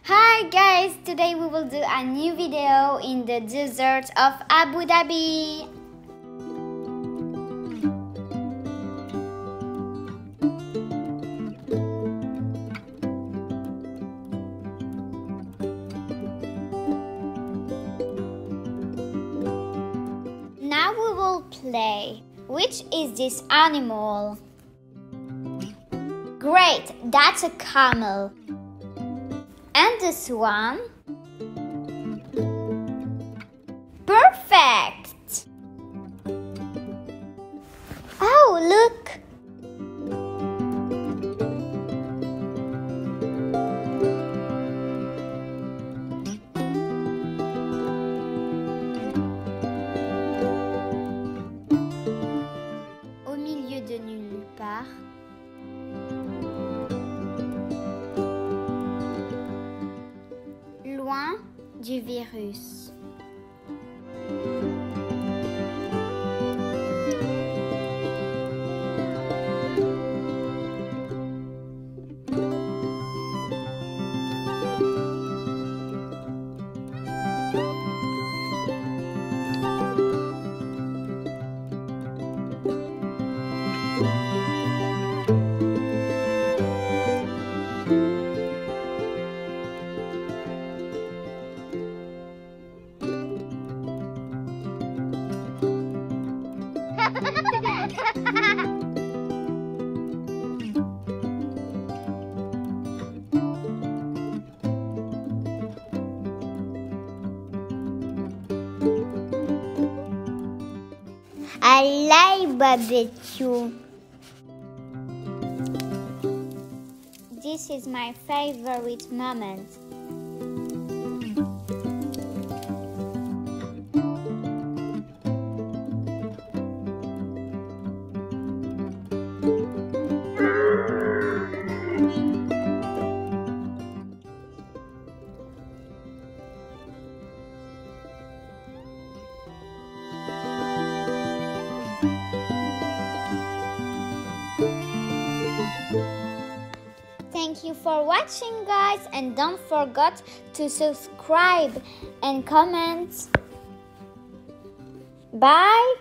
Hi guys, today we will do a new video in the desert of Abu Dhabi. Now we will play. Which is this animal? Great, that's a camel. And this one? Perfect! Oh, look! Au milieu de nulle part. Loin du virus. I like barbecue. This is my favorite moment. Thank you for watching, guys, and don't forget to subscribe and comment. Bye.